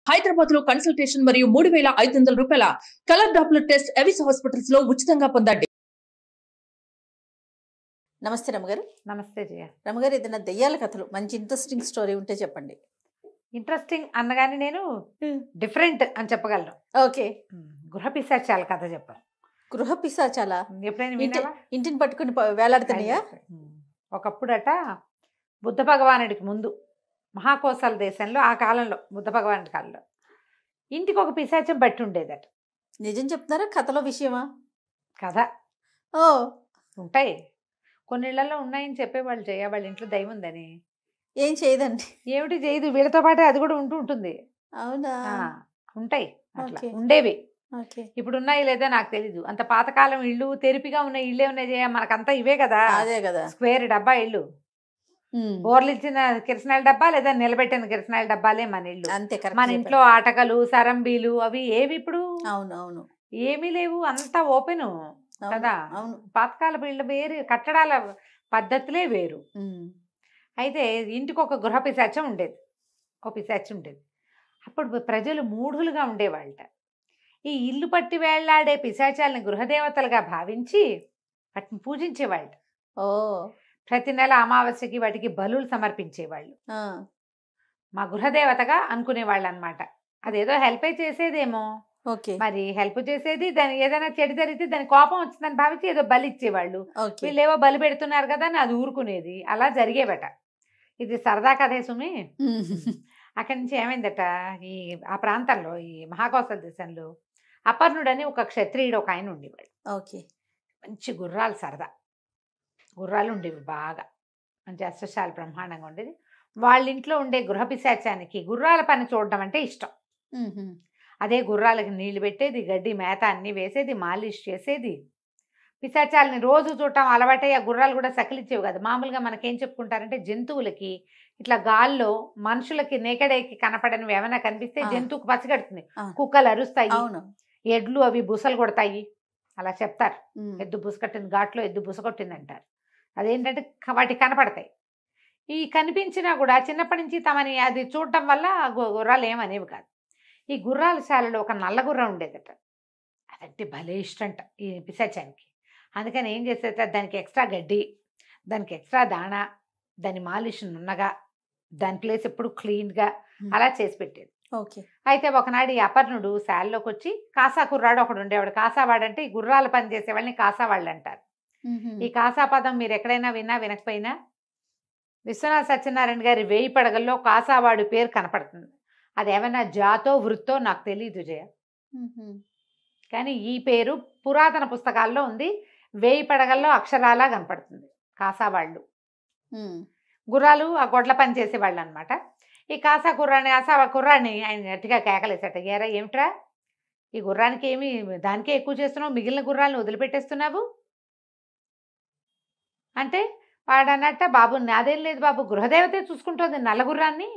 హైదరాబాద్ లో కన్సల్టేషన్ మరియు 3,500 రూపాయల colour Doppler test Avis hospitals లో ఉచితంగా పొందండి. నమస్తే రమగారు. నమస్తే జయ. రమగారు, ఏదైనా దెయ్యాల కథలు మంచి ఇంట్రెస్టింగ్ స్టోరీ ఉంటే చెప్పండి. ఇంట్రెస్టింగ్ అన్నగానే నేను డిఫరెంట్ అని చెప్పగలను. ఓకే. గృహ పిశాచాల కథ చెప్పాను. గృహ పిశాచాలా? ఎప్పుడైనా విన్నావా? ఇంటిని పట్టుకుని వేలాడుతున్నాయా? ఒకప్పుడట బుద్ధ భగవానుడికి ముందు మహాకోశాల దేశంలో, ఆ కాలంలో బుద్ధ భగవానుడి కాలంలో ఇంటికి ఒక పిశాచం బట్టి ఉండేదట. నిజం చెప్తున్నారా? కథలో విషయమా? కథ. ఓ, ఉంటాయి కొన్ని ఇళ్లలో ఉన్నాయని చెప్పేవాళ్ళు జయ. వాళ్ళ ఇంట్లో దైవం ఉందని. ఏం చేయదండి. ఏమిటి చేయదు, వీళ్ళతో పాటు అది కూడా ఉంటుంది. అవునా? ఉంటాయి అట్లా. ఓకే. ఉండేవి. ఓకే. ఇప్పుడు ఉన్నాయి లేదా నాకు తెలీదు. అంత పాతకాలం ఇళ్ళు, తెరిపిగా ఉన్న ఇళ్ళే ఉన్నాయి జయ. మనకంతా ఇవే కదా. అదే కదా. స్క్వేర్ డబ్బా ఇల్లు, బోర్లు ఇచ్చిన కిరసనాయిల డబ్బా లేదా నిలబెట్టిన కిరసనాయిల డబ్బాలే మన ఇల్లు. అంతే. మన ఇంట్లో ఆటకలు, సరంబీలు అవి ఏవి ఇప్పుడు? అవును అవును, ఏమీ లేవు. అంతా ఓపెన్ కదా. అవును. పాతకాలపు ఇళ్ళు వేరు, కట్టడాల పద్ధతులే వేరు. అయితే ఇంటికి ఒక గృహ పిశాచం ఉండేది. ఒక పిశాచం ఉండేది. అప్పుడు ప్రజలు మూఢులుగా ఉండేవాళ్ళట. ఈ ఇల్లు పట్టి వేళ్లాడే పిశాచాలని గృహదేవతలుగా భావించి వాటిని పూజించేవాళ్ళట. ఓ, ప్రతి నెల అమావాస్యకి వాటికి బలులు సమర్పించేవాళ్ళు. మా గృహదేవతగా అనుకునేవాళ్ళు అనమాట. అదేదో హెల్ప్ చేసేదేమో. ఓకే. మరి హెల్ప్ చేసేది, దాని ఏదైనా చెడు జరిగితే దాని కోపం వచ్చిందని భావించి ఏదో బలి ఇచ్చేవాళ్ళు. వీళ్ళేవో బలి పెడుతున్నారు కదా అని అది ఊరుకునేది. అలా జరిగేవట. ఇది సరదా కథే సుమి. అక్కడి నుంచి ఏమైందట, ఆ ప్రాంతంలో, ఈ మహాకోశల దేశంలో అపర్ణుడని ఒక క్షత్రియుడు ఒక ఆయన ఉండేవాడు. ఓకే. మంచి గుర్రాలు, సరదా గుర్రాలు ఉండేవి. బాగా మంచి అశ్వశాల బ్రహ్మాండంగా ఉండేది. వాళ్ళ ఇంట్లో ఉండే గృహ పిశాచానికి గుర్రాల పని చూడడం అంటే ఇష్టం. అదే గుర్రాలకి నీళ్లు పెట్టేది, గడ్డి మేత అన్నీ వేసేది, మాలిష్ చేసేది. పిశాచాలని రోజు చూడటం అలవాటై ఆ గుర్రాలు కూడా సకిలిచ్చేవి కదా. మామూలుగా మనకేం చెప్పుకుంటారంటే, జంతువులకి ఇట్లా గాల్లో మనుషులకి నేకడేకి కనపడనివి ఏమైనా కనిపిస్తే జంతువుకు పసిగడుతుంది. కుక్కలు అరుస్తాయి, ఎడ్లు అవి బుసలు కొడతాయి, అలా చెప్తారు. ఎద్దు బుస కట్టింది, ఘాట్లో ఎద్దు బుస కొట్టింది అంటారు. అదేంటంటే వాటికి కనపడతాయి. ఈ కనిపించినా కూడా చిన్నప్పటి నుంచి తమని అది చూడటం వల్ల గుర్రాలు ఏమనేవి కాదు. ఈ గుర్రాల శాలలో ఒక నల్ల గుర్రం ఉండేదట. అదంటే భలే ఇష్టంట ఈ పిశాచానికి. అందుకని ఏం చేసేట, దానికి ఎక్స్ట్రా గడ్డి, దానికి ఎక్స్ట్రా దాణా, దాని మాలిష్ నున్నగా, దాని ప్లేస్ ఎప్పుడు క్లీన్గా అలా చేసి పెట్టేది. ఓకే. అయితే ఒకనాడు ఈ అపర్ణుడు శాలలోకి వచ్చి, కాసా కుర్రాడు ఒకడు ఉండేవాడు. కాసావాడంటే ఈ గుర్రాల పని చేసే వాళ్ళని కాసావాళ్ళు అంటారు. ఈ కాసా పదం మీరు ఎక్కడైనా విన్నా వినకపోయినా విశ్వనాథ సత్యనారాయణ గారి 1000 పడగల్లో కాసావాడు పేరు కనపడుతుంది. అది ఏమైనా జాతో వృత్తో నాకు తెలియదు జయ, కానీ ఈ పేరు పురాతన పుస్తకాల్లో ఉంది. 1000 పడగల్లో అక్షరాలా కనపడుతుంది. కాసావాళ్ళు గుర్రాలు, ఆ గొడ్ల పని చేసేవాళ్ళు అనమాట. ఈ కాసా కుర్రాన్ని ఆయన గట్టిగా కేకలేసట, ఏరా ఏమిట్రా ఈ గుర్రానికి ఏమి దానికే ఎక్కువ చేస్తున్నావు, మిగిలిన గుర్రాలను వదిలిపెట్టేస్తున్నావు అంటే వాడన్నట్ట, బాబు నాదేం లేదు బాబు, గృహదేవతే చూసుకుంటుంది నల్లగుర్రాన్ని.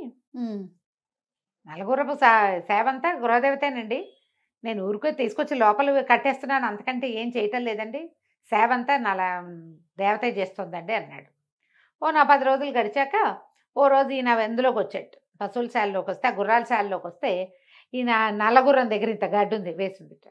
నల్లగుర్రపు సేవంతా గృహదేవతేనండి. నేను ఊరికే తీసుకొచ్చి లోపల కట్టేస్తున్నాను, అంతకంటే ఏం చేయటం లేదండి. సేవంతా నల్ల దేవతే చేస్తుందండి అన్నాడు. ఓ 10 రోజులు గడిచాక ఓ రోజు ఈయన ఎందులోకి వచ్చాడు, పశువుల శాలలోకి వస్తే, ఆ గుర్రాల శాలలోకి వస్తే ఈయన నల్లగుర్రం దగ్గర ఇంత గడ్డి ఉంది వేసిందిట.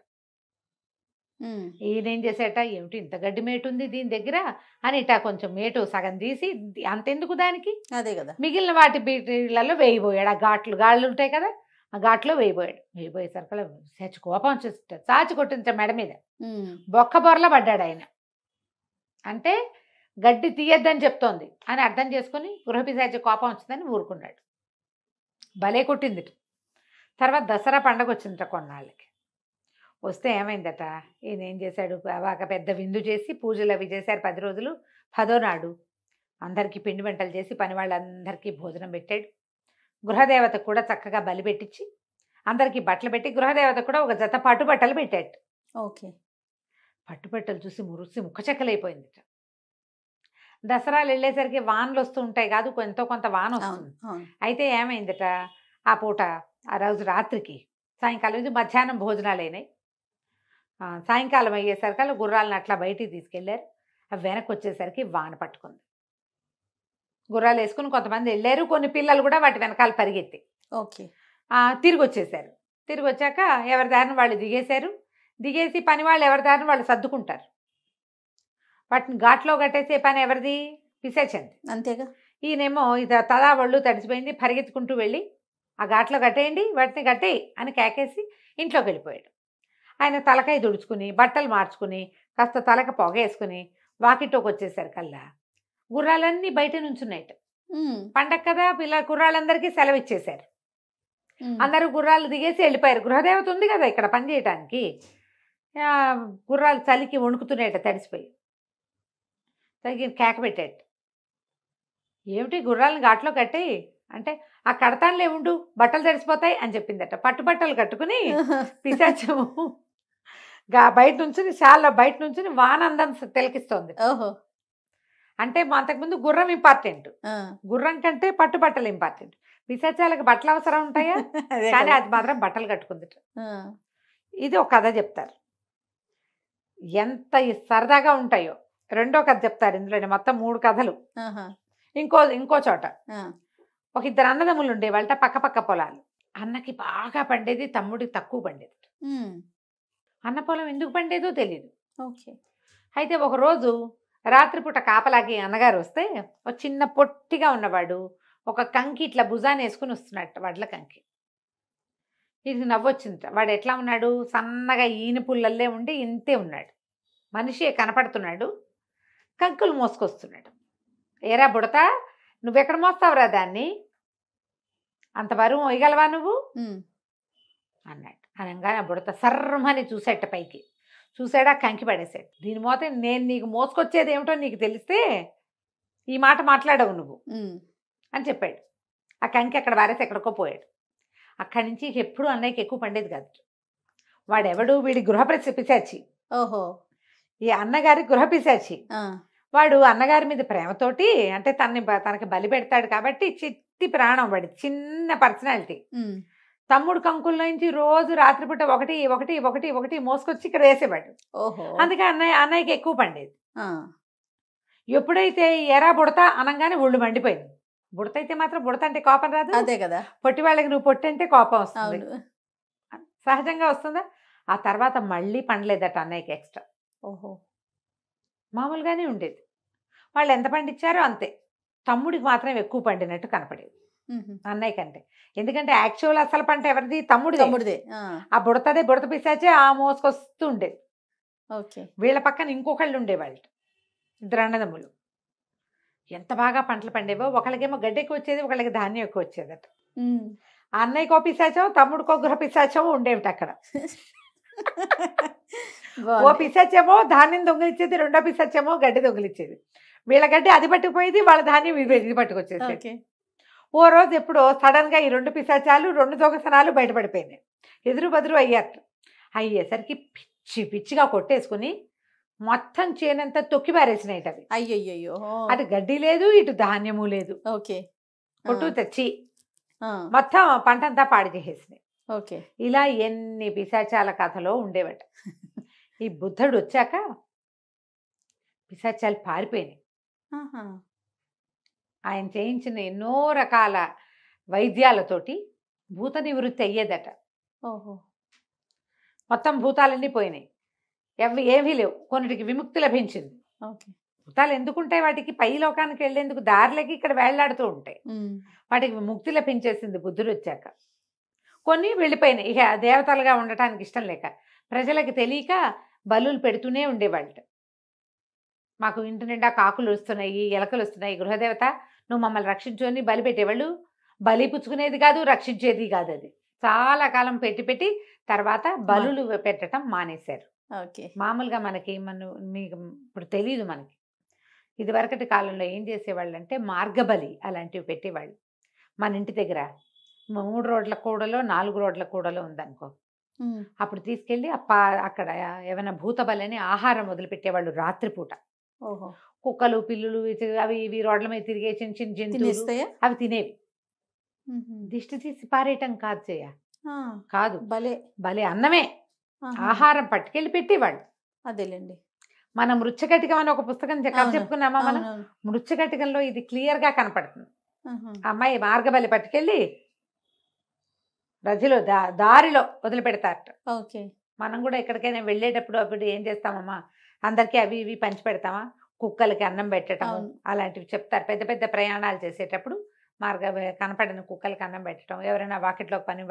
ఈయన ఏం చేసేట, ఏమిటి ఇంత గడ్డి మేటు ఉంది దీని దగ్గర అని ఇటా కొంచెం మేటు సగం తీసి, అంతెందుకు దానికి, అదే కదా, మిగిలిన వాటి బీట్లలో వేయిపోయాడు. ఆ గాళ్ళు ఉంటాయి కదా, ఆ ఘాట్లో వేయిపోయాడు. వేయిపోయేసరికి చచ్చి కోపం వచ్చేసి చాచి కొట్టించ మెడ మీద బొక్క బొరల పడ్డాడు ఆయన. అంటే గడ్డి తీయద్దని చెప్తోంది అని అర్థం చేసుకుని గృహపిశాచి కోపం వచ్చిందని ఊరుకున్నాడు. భలే కొట్టింది. తర్వాత దసరా పండగ వచ్చిందట కొన్నాళ్ళకి. వస్తే ఏమైందట, ఈయన ఏం చేశాడు, బాగా పెద్ద విందు చేసి పూజలు అవి చేశారు 10 రోజులు. 10వ నాడు అందరికీ పిండి వంటలు చేసి పని వాళ్ళందరికీ భోజనం పెట్టాడు. గృహదేవతకు కూడా చక్కగా బలి పెట్టించి అందరికీ బట్టలు పెట్టి, గృహదేవత కూడా ఒక జత పట్టుబట్టలు పెట్టాడు. ఓకే. పట్టుబట్టలు చూసి మురిసి ముక్కచెక్కలైపోయిందట. దసరాలు వెళ్ళేసరికి వానలు వస్తూ ఉంటాయి కాదు, ఎంతో కొంత వాన వస్తుంది. అయితే ఏమైందట, ఆ పూట ఆ రోజు రాత్రికి సాయంకాలం నుంచి మధ్యాహ్నం భోజనాలు అయినాయి. సాయంకాలం అయ్యేసరికి గుర్రాలను అట్లా బయటికి తీసుకెళ్లారు. అవి వెనక్కి వచ్చేసరికి వాన పట్టుకుంది. గుర్రాలు వేసుకుని కొంతమంది వెళ్ళారు, కొన్ని పిల్లలు కూడా వాటి వెనకాల పరిగెత్తి. ఓకే. తిరిగి వచ్చేసారు. తిరిగి వచ్చాక ఎవరి దారిని వాళ్ళు దిగేశారు. దిగేసి పని వాళ్ళు ఎవరి దారిని వాళ్ళు సర్దుకుంటారు. వాటిని ఘాట్లో కట్టేసే పని ఎవరిది? పిశాచంది. అంతేగా. ఈయనేమో ఇది తదా ఒళ్ళు తడిసిపోయింది, పరిగెత్తుకుంటూ వెళ్ళి ఆ ఘాట్లో కట్టేయండి, వాటిని కట్టేయి అని కేకేసి ఇంట్లోకి వెళ్ళిపోయాడు. ఆయన తలకాయ దుడుచుకుని బట్టలు మార్చుకుని కాస్త తలక పొగేసుకుని వాకిట్లోకి వచ్చేసారు కల్లా గుర్రాలన్నీ బయట నుంచున్నాయట. పండగ కదా, కుర్రాళ్ళందరికీ సెలవు ఇచ్చేశారు. అందరూ గుర్రాలు దిగేసి వెళ్ళిపోయారు. గృహదేవత ఉంది కదా ఇక్కడ పని చేయటానికి. గుర్రాలు చలికి వణుకుతున్నాయట తడిసిపోయి. తగ్గి కేక పెట్టాడు. ఏమిటి గుర్రాలను ఘాట్లో కట్టి అంటే, ఆ కడతానులే ఉండు, బట్టలు తడిసిపోతాయి అని చెప్పిందట. పట్టుబట్టలు కట్టుకుని పిశాచము బయట నుంచి బయట నుంచి వానందం తిలకిస్తోంది. అంటే అంతకుముందు గుర్రం ఇంపార్టెంట్, గుర్రం కంటే పట్టుబట్టలు ఇంపార్టెంట్. పిశాచాలకు బట్టలు అవసరం ఉంటాయా? కానీ అది మాత్రం బట్టలు కట్టుకుందిట. ఇది ఒక కథ చెప్తారు, ఎంత సరదాగా ఉంటాయో. రెండో కథ చెప్తారు ఇందులో, మొత్తం 3 కథలు. ఇంకో చోట ఒక 2 అన్నదమ్ములు ఉండేవాళ్ళ, పక్క పక్క పొలాలు. అన్నకి బాగా పండేది, తమ్ముడికి తక్కువ పండేది. అన్న పొలం ఎందుకు పండేదో తెలియదు. అయితే ఒకరోజు రాత్రిపూట కాపలాగి అన్నగారు వస్తే, ఒక చిన్న పొట్టిగా ఉన్నవాడు ఒక కంకి ఇట్లా భుజాన్ని వేసుకుని వస్తున్నట్టు, వడ్ల కంకి. ఇది నవ్వొచ్చింది. వాడు ఎట్లా ఉన్నాడు? సన్నగా ఈన పుల్లల్లే ఉండి ఇంతే ఉన్నాడు, మనిషి కనపడుతున్నాడు, కంకులు మోసుకొస్తున్నాడు. ఏరా బుడతా, నువ్వెక్కడ మోస్తావురా దాన్ని, అంత బరువు మోయగలవా నువ్వు అన్నాడు. అనగానే బుడత సర్రమని చూసాట పైకి. చూసాడా, కంకి పడేసాడు. దీని మోత నేను నీకు మోసుకొచ్చేది ఏమిటో నీకు తెలిస్తే ఈ మాట మాట్లాడవు నువ్వు అని చెప్పాడు. ఆ కంకి అక్కడ వారేసి ఎక్కడికో పోయాడు. అక్కడి నుంచి ఎప్పుడు అన్నయ్యకి ఎక్కువ పండేది కాదు. వాడెవడు? వీడి పిశాచి. ఓహో, ఈ అన్నగారి పిశాచి. వాడు అన్నగారి మీద ప్రేమతోటి, అంటే తనకి బలి పెడతాడు కాబట్టి చిట్టి ప్రాణం, వాడి చిన్న పర్సనాలిటీ. తమ్ముడు కంకుల్లో నుంచి రోజు రాత్రిపూట ఒకటి ఒకటి ఒకటి ఒకటి మోసుకొచ్చి ఇక్కడ వేసేవాడు. అందుకే అన్నయ్యకి ఎక్కువ పండేది. ఎప్పుడైతే ఎరా బుడత అనగానే ఒళ్ళు మండిపోయింది. బుడత అయితే మాత్రం, బుడత అంటే కోపం రాదు. అదే కదా, పొట్టి వాళ్ళకి నువ్వు పొట్టి అంటే కోపం వస్తుంది, సహజంగా వస్తుందా. ఆ తర్వాత మళ్ళీ పండలేదట అన్నయ్యకి ఎక్స్ట్రా. ఓహో, మామూలుగానే ఉండేది. వాళ్ళు ఎంత పండించారో అంతే. తమ్ముడికి మాత్రం ఎక్కువ పండినట్టు కనపడేది అన్నయ్య కంటే. ఎందుకంటే యాక్చువల్ అసలు పంట ఎవరిది? తమ్ముడిదే. ఆ బుడత పిశాచే ఆ మోసుకొస్తూ ఉండేది. వీళ్ళ పక్కన ఇంకొకళ్ళు ఉండేవాళ్ళు, 2 అన్నదమ్ములు. ఎంత బాగా పంటలు పండేవో. ఒకళ్ళకేమో గడ్డి ఎక్కువ వచ్చేది, ఒకళ్ళకి ధాన్యం ఎక్కువ వచ్చేదట. అన్నయ్యకో పిశాచం, తమ్ముడికో పిశాచం ఉండేవిట అక్కడ. ఓ పిశాచేమో ధాన్యం దొంగిలిచ్చేది, రెండో పిశాచేమో గడ్డి దొంగిలిచ్చేది. వీళ్ళ గడ్డి అది పట్టుకుపోయేది, వాళ్ళ ధాన్యం ఇది పట్టుకొచ్చేది. ఓ రోజు ఎప్పుడో సడన్ గా ఈ 2 పిశాచాలు 2 దొంగతనాలు బయటపడిపోయినాయి. ఎదురు బదురు అయ్యేసరికి పిచ్చిగా కొట్టేసుకుని మొత్తం చేనంతా తొక్కి పారేసినాయి అవి. అయ్యయ్యో, అటు గడ్డి లేదు, ఇటు ధాన్యము లేదు. కొట్టు తెచ్చి మొత్తం పంటంతా పాడు చేసేసినాయి. ఇలా ఎన్ని పిశాచాల కథలో ఉండేవట. ఈ బుద్ధుడు వచ్చాక పిశాచాలు పారిపోయినాయి. ఆయన చేయించిన ఎన్నో రకాల వైద్యాలతోటి భూత నివృత్తి అయ్యేదట. మొత్తం భూతాలన్నీ పోయినాయి, ఏమీ లేవు. కొన్నిటికి విముక్తి లభించింది. భూతాలు ఎందుకుంటాయి? వాటికి పై లోకానికి వెళ్ళేందుకు దారిలోకి ఇక్కడ వేళ్లాడుతూ ఉంటాయి. వాటికి ముక్తి లభించేసింది బుద్ధుడు వచ్చాక. కొన్ని వెళ్ళిపోయినాయి, ఇక దేవతలుగా ఉండటానికి ఇష్టం లేక ప్రజలకు తెలియక బలులు పెడుతూనే ఉండేవాళ్ళ. మాకు ఇంటి నిండా కాకులు వస్తున్నాయి, ఎలకలు వస్తున్నాయి, గృహదేవత నువ్వు మమ్మల్ని రక్షించు అని బలి పెట్టేవాళ్ళు. బలి పుచ్చుకునేది కాదు, రక్షించేది కాదు. అది చాలా కాలం పెట్టి తర్వాత బలులు పెట్టడం మానేశారు. మామూలుగా మీకు ఇప్పుడు తెలియదు మనకి. ఇదివరకటి కాలంలో ఏం చేసేవాళ్ళు అంటే మార్గబలి అలాంటివి పెట్టేవాళ్ళు. మన ఇంటి దగ్గర 3 రోడ్ల కూడలో 4 రోడ్ల కూడలో ఉందనుకో, అప్పుడు తీసుకెళ్ళి అక్కడ ఏమైనా భూతబలి అని ఆహారం వదిలిపెట్టేవాళ్ళు రాత్రిపూట. కుక్కలు, పిల్లులు, అవి ఇవి రోడ్ల మీద తిరిగే చిన్న చిన్న జంతువులు అవి తినేవి. దిష్టి తీసి పారేయటం కాదు చేయ, కాదు, భలే అన్నమే ఆహారం పట్టుకెళ్ళి పెట్టేవాళ్ళు. అదేలేండి. మనం మృచ్చకటికం అని ఒక పుస్తకం చెప్పుకున్నామా మనం? మృచ్చకటికంలో ఇది క్లియర్ గా కనపడుతుంది. అమ్మాయి మార్గబలి పట్టుకెళ్ళి రజిలో దారిలో వదిలిపెడతారట. ఓకే. మనం కూడా ఎక్కడికైనా వెళ్ళేటప్పుడు అప్పుడు ఏం చేస్తామమ్మా, అందరికీ అవి ఇవి పంచి పెడతామా, కుక్కలకి అన్నం పెట్టడం అవును. అలాంటివి చెప్తారు. పెద్ద పెద్ద ప్రయాణాలు చేసేటప్పుడు కనపడిన కుక్కలకి అన్నం పెట్టడం, ఎవరైనా వాకిట్లో పని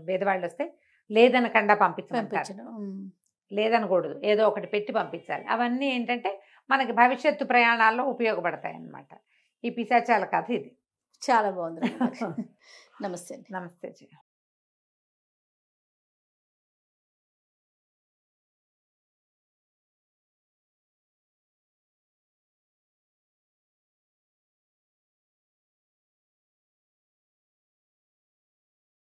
పేదవాళ్ళు వస్తే లేదనకుండా పంపించమంటారు. పంపించడం. లేదనకూడదు, ఏదో ఒకటి పెట్టి పంపించాలి. అవన్నీ ఏంటంటే మనకి భవిష్యత్తు ప్రయాణాల్లో ఉపయోగపడతాయి అన్నమాట. ఈ పిశాచాల కథ ఇది. చాలా బాగుంది. నమస్తే అండి. నమస్తే జయ.